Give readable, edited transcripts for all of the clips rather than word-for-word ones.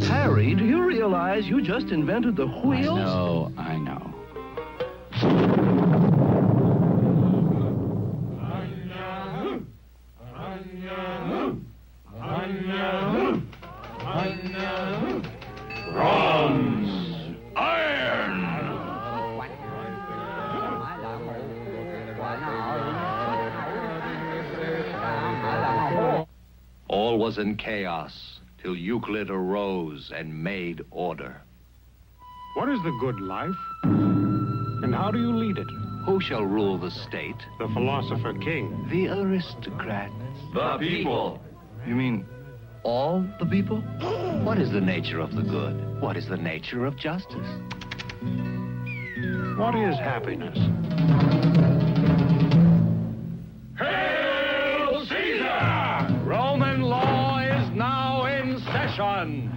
Harry, do you realize you just invented the wheels? I know. Bronze! Iron! All was in chaos till Euclid arose and made order. What is the good life? And how do you lead it? Who shall rule the state? The philosopher king. The aristocrats. The people! You mean all the people? What is the nature of the good? What is the nature of justice? What is happiness? Hail Caesar! Roman law is now in session.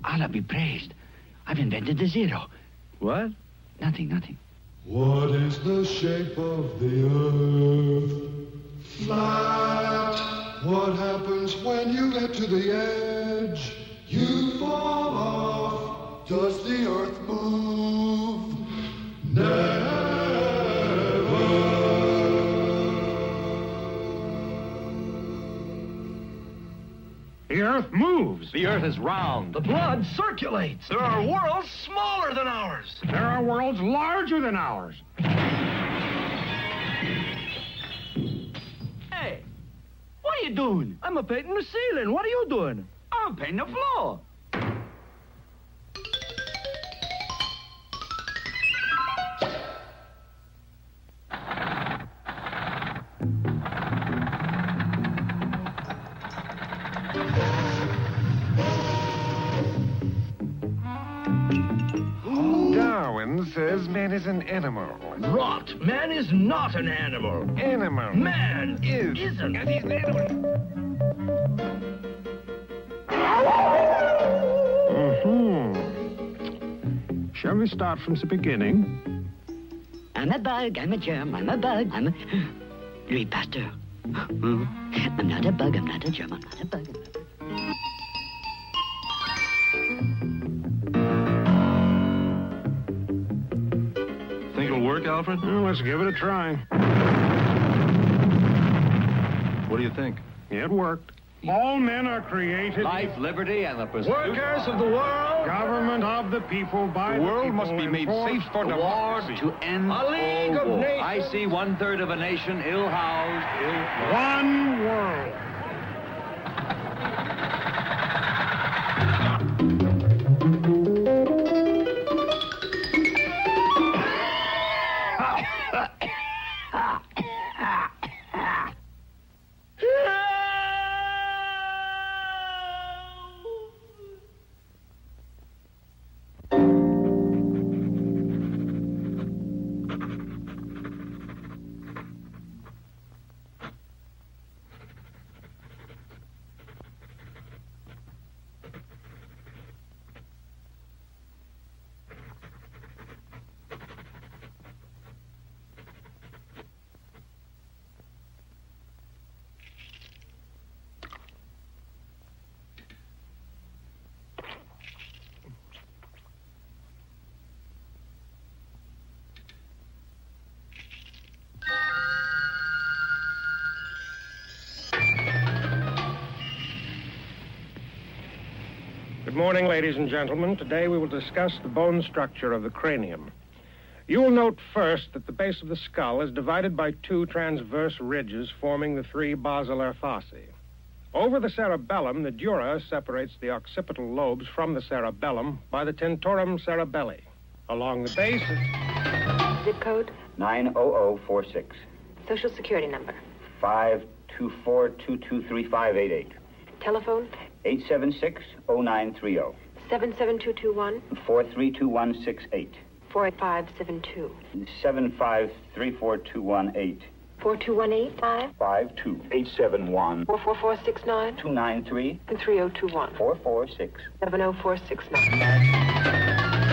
Allah be praised. I've invented the zero. What? Nothing. What is the shape of the earth? Flat. What happens when you get to the edge? You fall off. Does the earth move? Never. The earth moves. The earth is round. The blood circulates. There are worlds smaller than ours. There are worlds larger than ours. Hey, what are you doing? I'm a painting the ceiling. What are you doing? I'm painting the floor. Darwin says man is an animal. Rot. Man is not an animal. Animal. Man isn't. And he's an animal. Shall we start from the beginning? I'm a bug, I'm a germ, I'm a bug, I'm a... Louis Pasteur. I'm not a bug, I'm not a germ, I'm not a bug, I'm not a... Think it'll work, Alfred? Well, let's give it a try. What do you think? It worked. All men are created... Life, liberty, and the pursuit. Workers of the world. Government of the people, by The world people, must be made enforced- safe for The war democracy. to end A league all of war. nations. I see 1/3 of a nation ill-housed, ill-fed. One world. Good morning, ladies and gentlemen. Today we will discuss the bone structure of the cranium. You will note first that the base of the skull is divided by two transverse ridges forming the three basilar fossae. Over the cerebellum, the dura separates the occipital lobes from the cerebellum by the tentorum cerebelli. Along the base... Zip code? 90046. Social security number? 524-223-588. Telephone? 876-0930. 77221? 432168. 4572. 75342118. 4218? 52871. 44469? 293. And 3021. 446. 70469.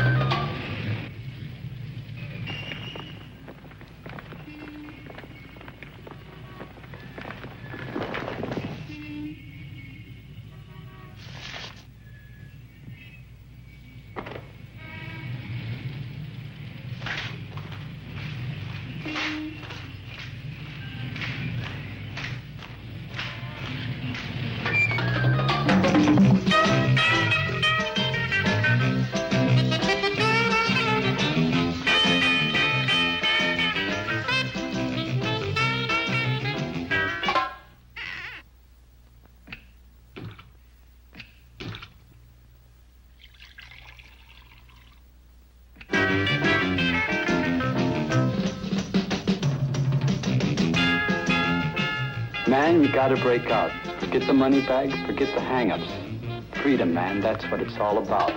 Man, you gotta break out. Forget the money bags, forget the hang-ups. Freedom, man, that's what it's all about.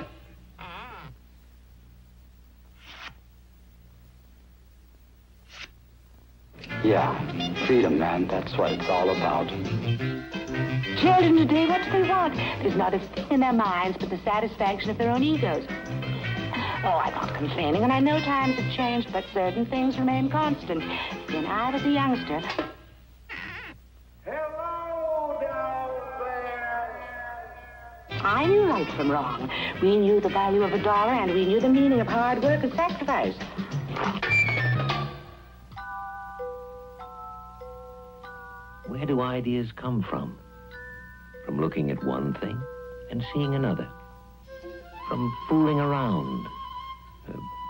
Yeah, freedom, man, that's what it's all about. Children today, what do they want? There's not a thing in their minds but the satisfaction of their own egos. Oh, I'm not complaining, and I know times have changed, but certain things remain constant. When I was a youngster... I knew right from wrong. We knew the value of $1, and we knew the meaning of hard work and sacrifice. Where do ideas come from? From looking at one thing and seeing another. From fooling around,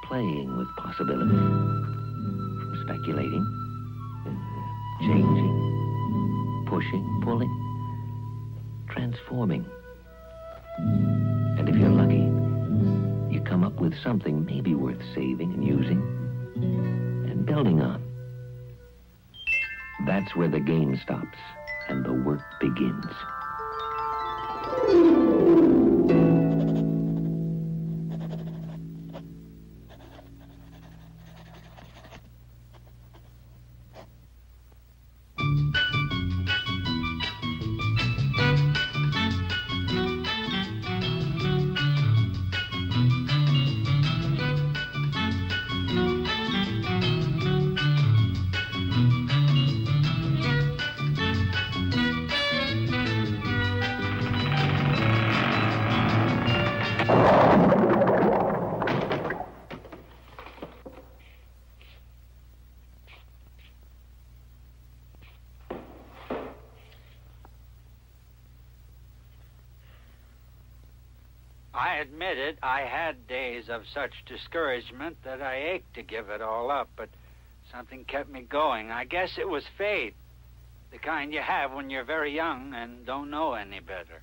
playing with possibilities. From speculating, changing, pushing, pulling, transforming. And if you're lucky, you come up with something maybe worth saving and using and building on. That's where the game stops and the work begins. I admit it, I had days of such discouragement that I ached to give it all up, but something kept me going. I guess it was fate, the kind you have when you're very young and don't know any better.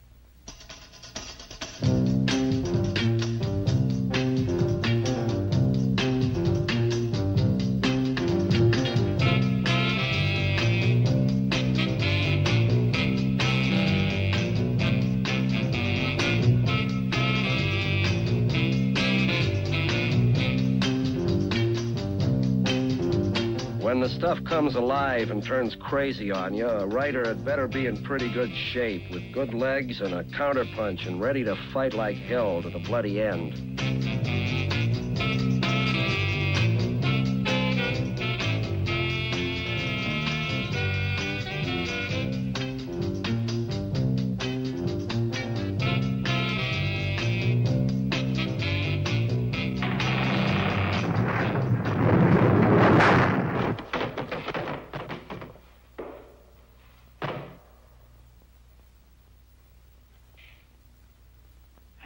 When the stuff comes alive and turns crazy on you, a writer had better be in pretty good shape, with good legs and a counterpunch and ready to fight like hell to the bloody end.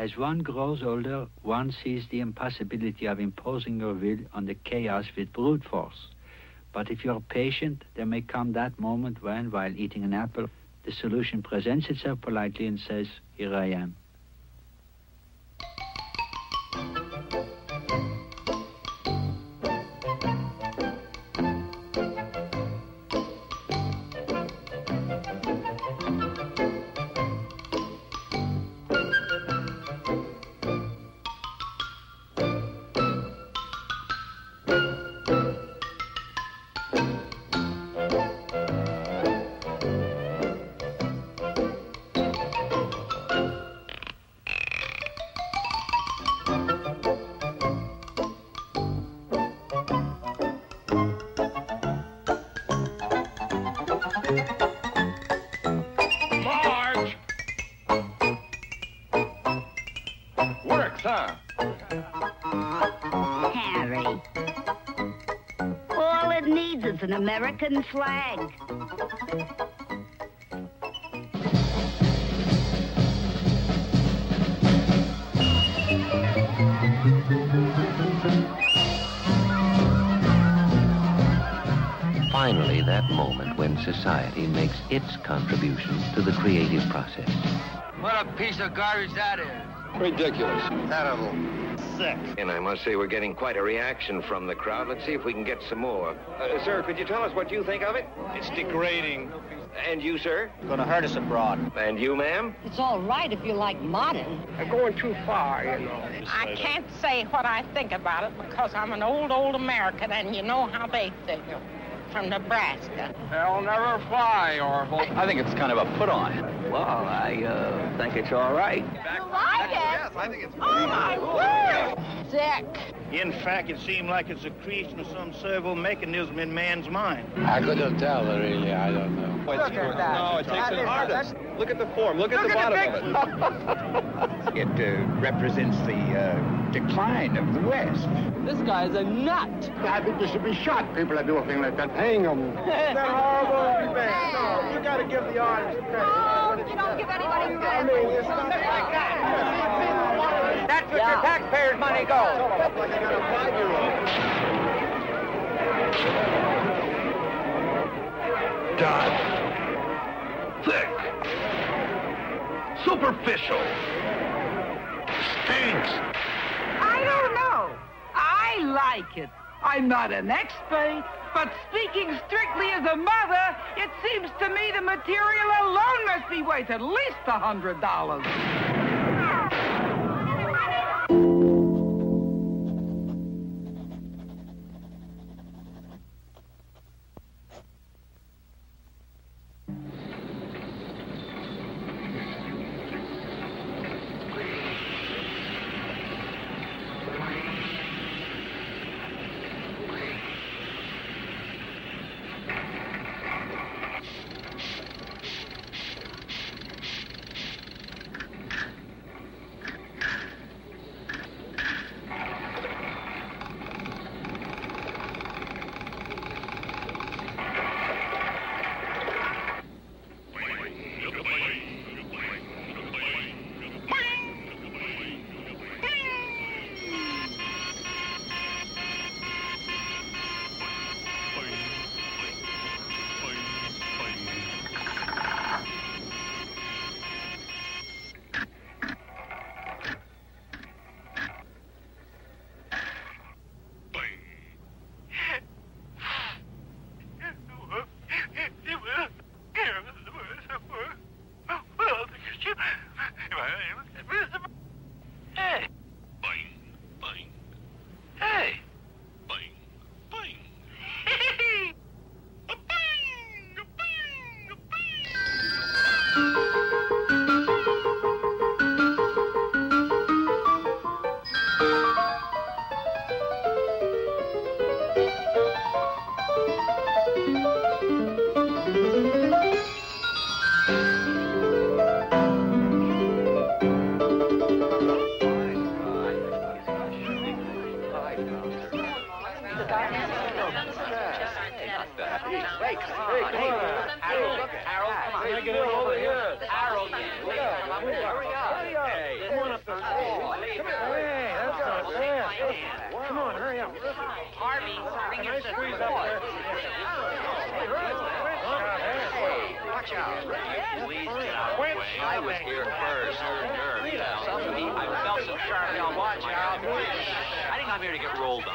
As one grows older, one sees the impossibility of imposing your will on the chaos with brute force. But if you're patient, there may come that moment when, while eating an apple, the solution presents itself politely and says, "Here I am." Marge! Works, huh? Harry. All it needs is an American flag. Finally, that moment when society makes its contribution to the creative process. What a piece of garbage that is. Ridiculous. Terrible. Sick. And I must say we're getting quite a reaction from the crowd. Let's see if we can get some more. Sir, could you tell us what you think of it? It's degrading. And you, sir? Gonna hurt us abroad. And you, ma'am? It's all right if you like modern. They're going too far, you know. I can't say what I think about it because I'm an old American, and you know how they feel. From Nebraska. They'll never fly, Orville. I think it's kind of a put-on. Well, I think it's all right. You like it? Yes, I think it's Oh, my word! Sick. In fact, it seemed like it's a creation of some servo mechanism in man's mind. I couldn't tell, really. I don't know. Look at that. No, it takes an artist. Look at the form. Look at the bottom of it. It represents the decline of the West. This guy's a nut. I think you should be shot, people that do a thing like that. Hang them. Isn't that horrible? No, you got to give the artist credit. Oh, you don't give anybody credit. I mean, it's not like that. That's what your taxpayers' money goes. Like I got a 5-year-old. Done. Thick. Superficial. Stinks. I don't know. I like it. I'm not an expert, but speaking strictly as a mother, it seems to me the material alone must be worth at least $100. Watch out. Please get out of the way. I was here first. I felt some sharp now. Watch out. I think I'm here to get rolled on.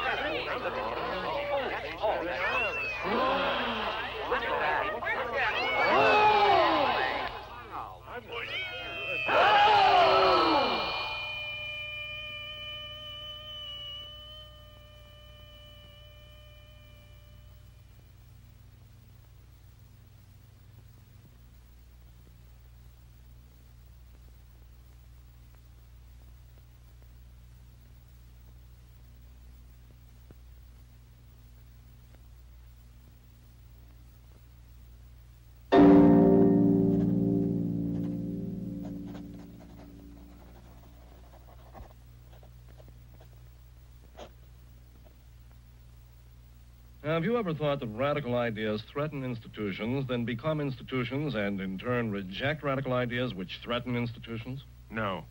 Have you ever thought that radical ideas threaten institutions, then become institutions, and in turn reject radical ideas which threaten institutions? No.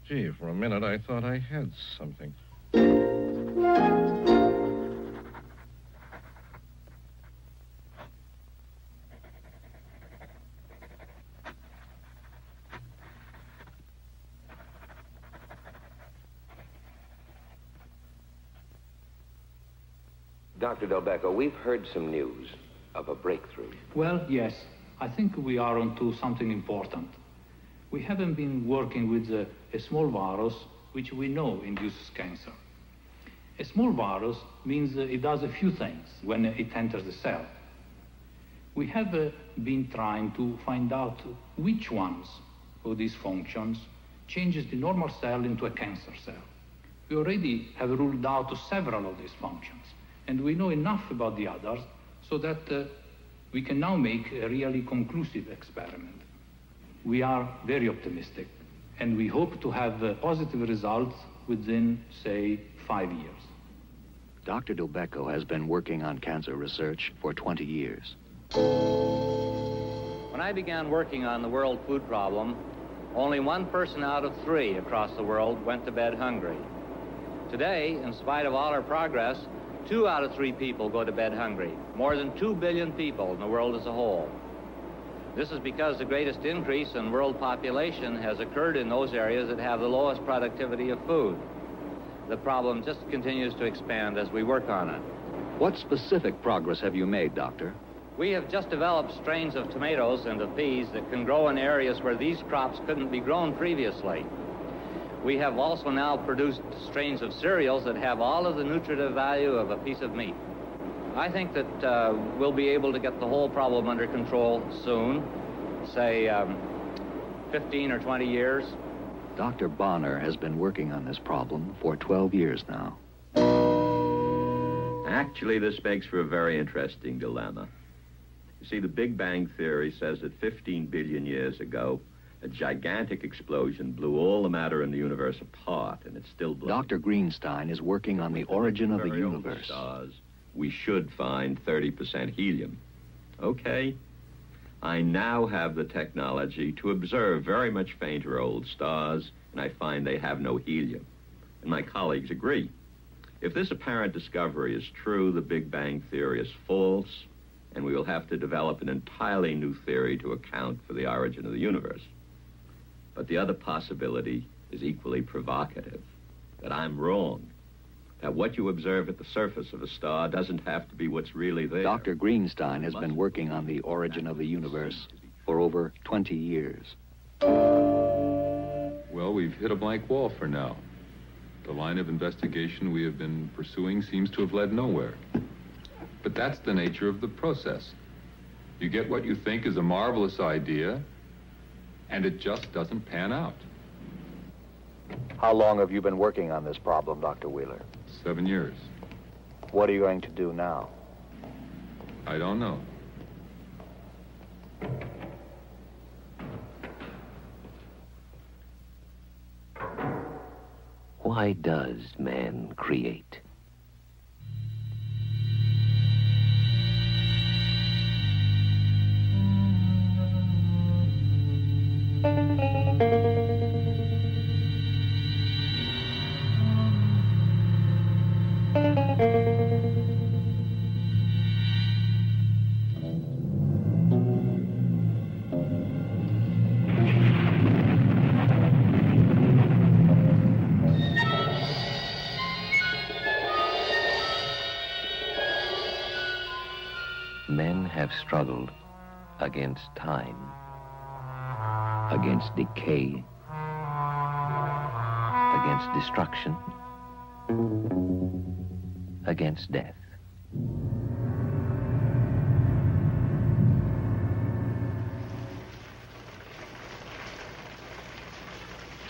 Gee, for a minute I thought I had something. Dr. Delbecco, we've heard some news of a breakthrough. Well, yes. I think we are onto something important. We haven't been working with a small virus which we know induces cancer. A small virus means it does a few things when it enters the cell. We have been trying to find out which ones of these functions changes the normal cell into a cancer cell. We already have ruled out several of these functions, and we know enough about the others so that we can now make a really conclusive experiment. We are very optimistic, and we hope to have positive results within, say, 5 years. Dr. Delbecco has been working on cancer research for 20 years. When I began working on the world food problem, only 1 person out of 3 across the world went to bed hungry. Today, in spite of all our progress, 2 out of 3 people go to bed hungry, more than 2 billion people in the world as a whole. This is because the greatest increase in world population has occurred in those areas that have the lowest productivity of food. The problem just continues to expand as we work on it. What specific progress have you made, Doctor? We have just developed strains of tomatoes and of peas that can grow in areas where these crops couldn't be grown previously. We have also now produced strains of cereals that have all of the nutritive value of a piece of meat. I think that we'll be able to get the whole problem under control soon, say 15 or 20 years. Dr. Bonner has been working on this problem for 12 years now. Actually, this makes for a very interesting dilemma. You see, the Big Bang Theory says that 15 billion years ago, a gigantic explosion blew all the matter in the universe apart, and it's still blowing. Dr. Greenstein is working on the origin of the universe. Stars, we should find 30% helium. Okay, I now have the technology to observe very much fainter old stars, and I find they have no helium. And my colleagues agree. If this apparent discovery is true, the Big Bang Theory is false, and we will have to develop an entirely new theory to account for the origin of the universe. But the other possibility is equally provocative, that I'm wrong, that what you observe at the surface of a star doesn't have to be what's really there. Dr. Greenstein has been working on the origin of the universe for over 20 years. Well, we've hit a blank wall for now. The line of investigation we have been pursuing seems to have led nowhere. But that's the nature of the process. You get what you think is a marvelous idea, and it just doesn't pan out. How long have you been working on this problem, Dr. Wheeler? 7 years. What are you going to do now? I don't know. Why does man create? Men have struggled against time, against decay, against destruction, against death.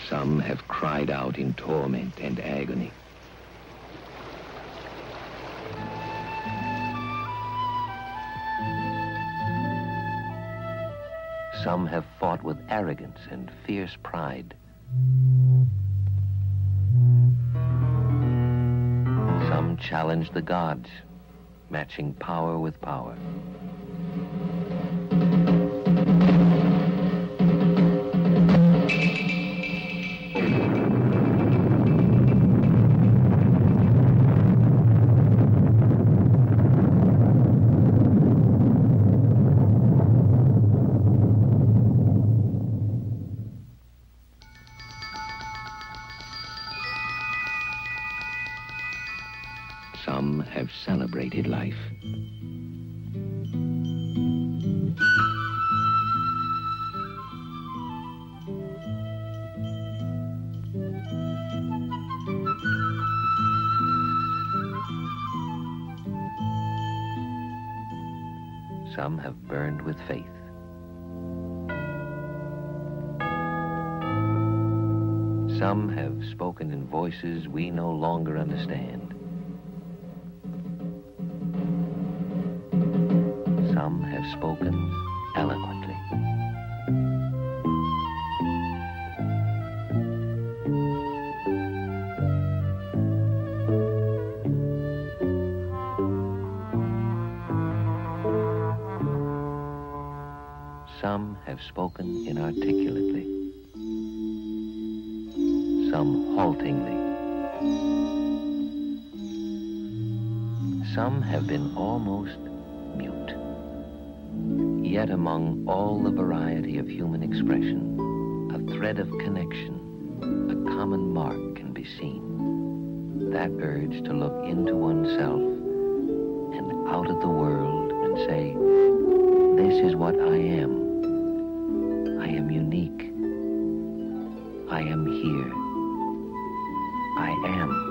Some have cried out in torment and agony. Some have fought with arrogance and fierce pride. Some challenged the gods, matching power with power. Some have celebrated life. Some have burned with faith. Some have spoken in voices we no longer understand. Some have spoken eloquently. Some have spoken inarticulately. Some haltingly. Some have been almost mute. Yet among all the variety of human expression, a thread of connection, a common mark can be seen. That urge to look into oneself and out at the world and say, this is what I am. I am unique. I am here. I am.